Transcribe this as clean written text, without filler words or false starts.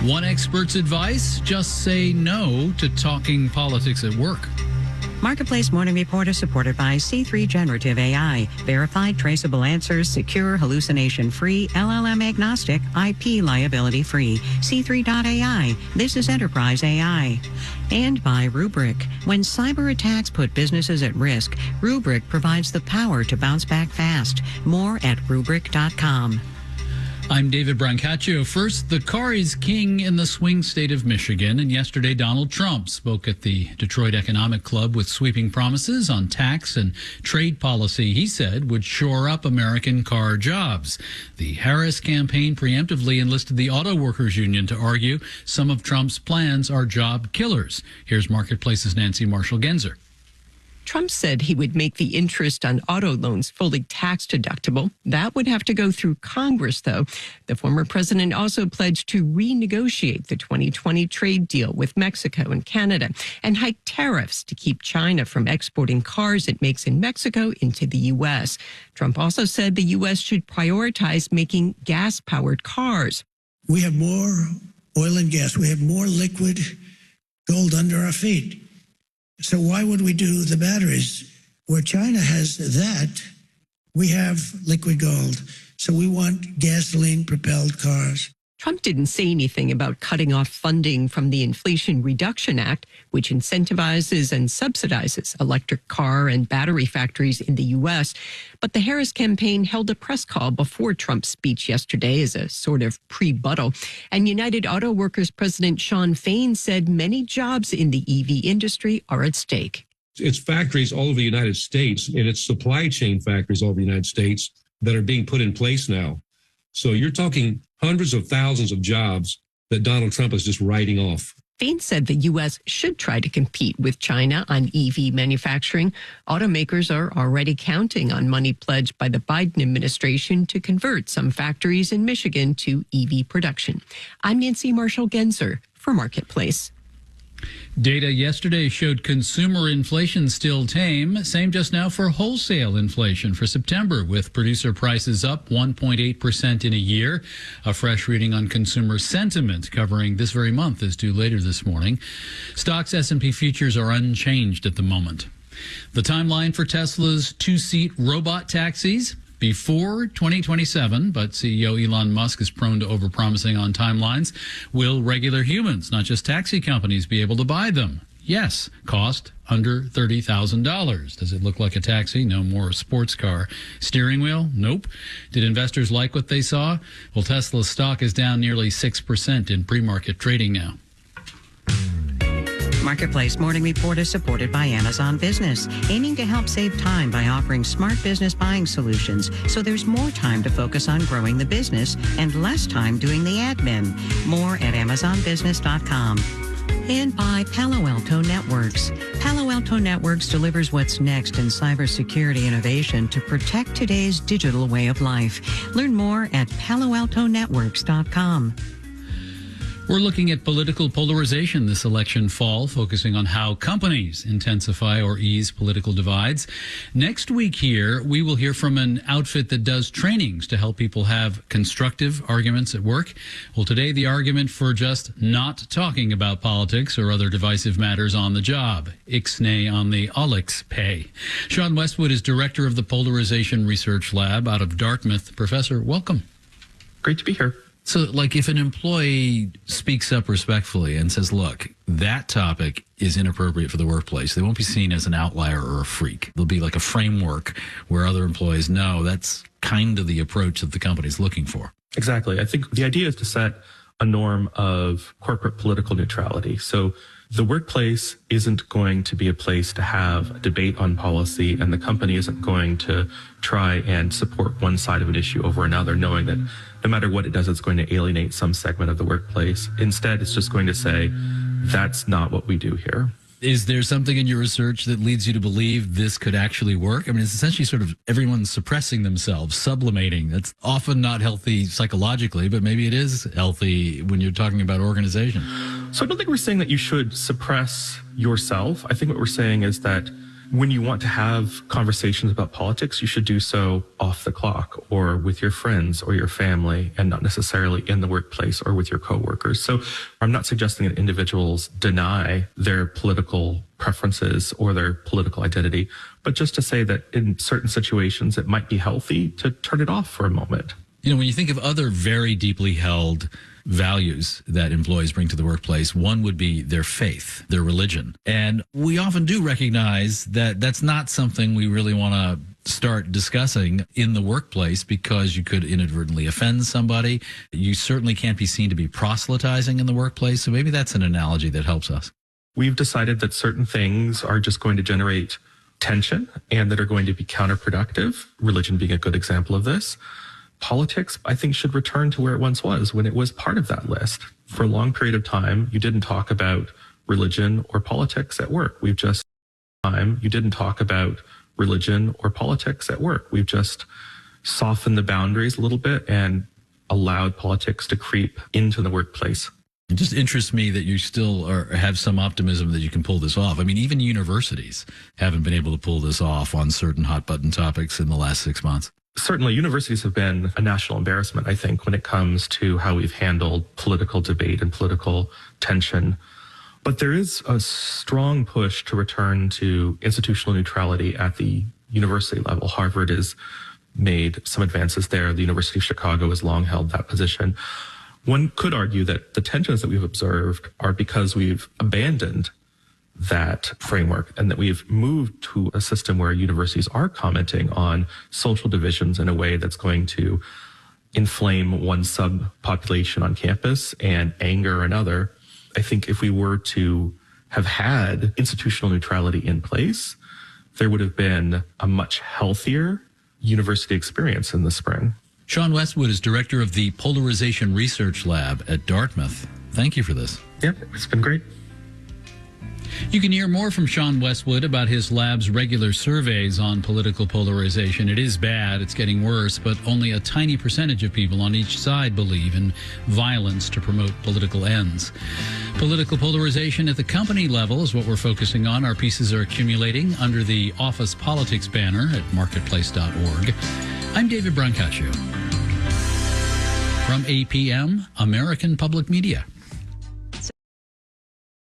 One expert's advice, just say no to talking politics at work. Marketplace Morning Report is supported by C3 Generative AI. Verified, traceable answers, secure, hallucination-free, LLM-agnostic, IP liability-free. C3.ai. This is Enterprise AI. And by Rubrik. When cyber attacks put businesses at risk, Rubrik provides the power to bounce back fast. More at Rubrik.com. I'm David Brancaccio. First, the car is king in the swing state of Michigan, and yesterday Donald Trump spoke at the Detroit Economic Club with sweeping promises on tax and trade policy he said would shore up American car jobs. The Harris campaign preemptively enlisted the Auto Workers Union to argue some of Trump's plans are job killers. Here's Marketplace's Nancy Marshall-Genzer. Trump said he would make the interest on auto loans fully tax deductible. That would have to go through Congress, though. The former president also pledged to renegotiate the 2020 trade deal with Mexico and Canada and hike tariffs to keep China from exporting cars it makes in Mexico into the U.S. Trump also said the U.S. should prioritize making gas-powered cars. We have more oil and gas. We have more liquid gold under our feet. So why would we do the batteries? Where China has that, we have liquid gold. So we want gasoline-propelled cars. Trump didn't say anything about cutting off funding from the Inflation Reduction Act, which incentivizes and subsidizes electric car and battery factories in the U.S. But the Harris campaign held a press call before Trump's speech yesterday as a sort of pre-buttal. And United Auto Workers President Shawn Fain said many jobs in the EV industry are at stake. It's factories all over the United States, and it's supply chain factories all over the United States that are being put in place now. So you're talking hundreds of thousands of jobs that Donald Trump is just writing off. Fain said the U.S. should try to compete with China on EV manufacturing. Automakers are already counting on money pledged by the Biden administration to convert some factories in Michigan to EV production. I'm Nancy Marshall-Genzer for Marketplace. Data yesterday showed consumer inflation still tame. Same just now for wholesale inflation for September, with producer prices up 1.8% in a year. A fresh reading on consumer sentiment covering this very month is due later this morning. Stocks S&P futures are unchanged at the moment. The timeline for Tesla's two-seat robot taxis before 2027, but CEO Elon Musk is prone to overpromising on timelines. Will regular humans, not just taxi companies, be able to buy them? Yes. Cost under $30,000. Does it look like a taxi? No, more a sports car. Steering wheel? Nope. Did investors like what they saw? Well, Tesla's stock is down nearly 6% in pre-market trading now. Marketplace Morning Report is supported by Amazon Business, aiming to help save time by offering smart business buying solutions so there's more time to focus on growing the business and less time doing the admin. More at AmazonBusiness.com. And by Palo Alto Networks. Palo Alto Networks delivers what's next in cybersecurity innovation to protect today's digital way of life. Learn more at PaloAltoNetworks.com. We're looking at political polarization this election fall, focusing on how companies intensify or ease political divides. Next week here, we will hear from an outfit that does trainings to help people have constructive arguments at work. Well, today, the argument for just not talking about politics or other divisive matters on the job. Ixnay on the Olix pay. Sean Westwood is director of the Polarization Research Lab out of Dartmouth. Professor, welcome. Great to be here. So, like, if an employee speaks up respectfully and says, look, that topic is inappropriate for the workplace, they won't be seen as an outlier or a freak. There'll be like a framework where other employees know that's kind of the approach that the company's looking for. Exactly. I think the idea is to set a norm of corporate political neutrality. So the workplace isn't going to be a place to have a debate on policy, and the company isn't going to try and support one side of an issue over another, knowing that no matter what it does, it's going to alienate some segment of the workplace. Instead, it's just going to say, that's not what we do here. Is there something in your research that leads you to believe this could actually work? I mean, it's essentially sort of everyone suppressing themselves, sublimating. That's often not healthy psychologically, but maybe it is healthy when you're talking about organization. So I don't think we're saying that you should suppress yourself. I think what we're saying is that when you want to have conversations about politics, you should do so off the clock or with your friends or your family and not necessarily in the workplace or with your coworkers. So I'm not suggesting that individuals deny their political preferences or their political identity, but just to say that in certain situations, it might be healthy to turn it off for a moment. You know, when you think of other very deeply held values that employees bring to the workplace, one would be their faith, their religion. And we often do recognize that that's not something we really want to start discussing in the workplace because you could inadvertently offend somebody. You certainly can't be seen to be proselytizing in the workplace. So maybe that's an analogy that helps us. We've decided that certain things are just going to generate tension and that are going to be counterproductive, religion being a good example of this. Politics, I think, should return to where it once was, when it was part of that list. For a long period of time, you didn't talk about religion or politics at work. You didn't talk about religion or politics at work. We've just softened the boundaries a little bit and allowed politics to creep into the workplace. It just interests me that you still have some optimism that you can pull this off. I mean, even universities haven't been able to pull this off on certain hot button topics in the last 6 months. Certainly, universities have been a national embarrassment, I think, when it comes to how we've handled political debate and political tension. But there is a strong push to return to institutional neutrality at the university level. Harvard has made some advances there. The University of Chicago has long held that position. One could argue that the tensions that we've observed are because we've abandoned that framework and that we've moved to a system where universities are commenting on social divisions in a way that's going to inflame one subpopulation on campus and anger another. I think if we were to have had institutional neutrality in place, there would have been a much healthier university experience in the spring. Sean Westwood is director of the Polarization Research Lab at Dartmouth. Thank you for this. Yeah, it's been great. You can hear more from Sean Westwood about his lab's regular surveys on political polarization. It is bad, it's getting worse, but only a tiny percentage of people on each side believe in violence to promote political ends. Political polarization at the company level is what we're focusing on. Our pieces are accumulating under the Office Politics banner at marketplace.org. I'm David Brancaccio from APM, American Public Media.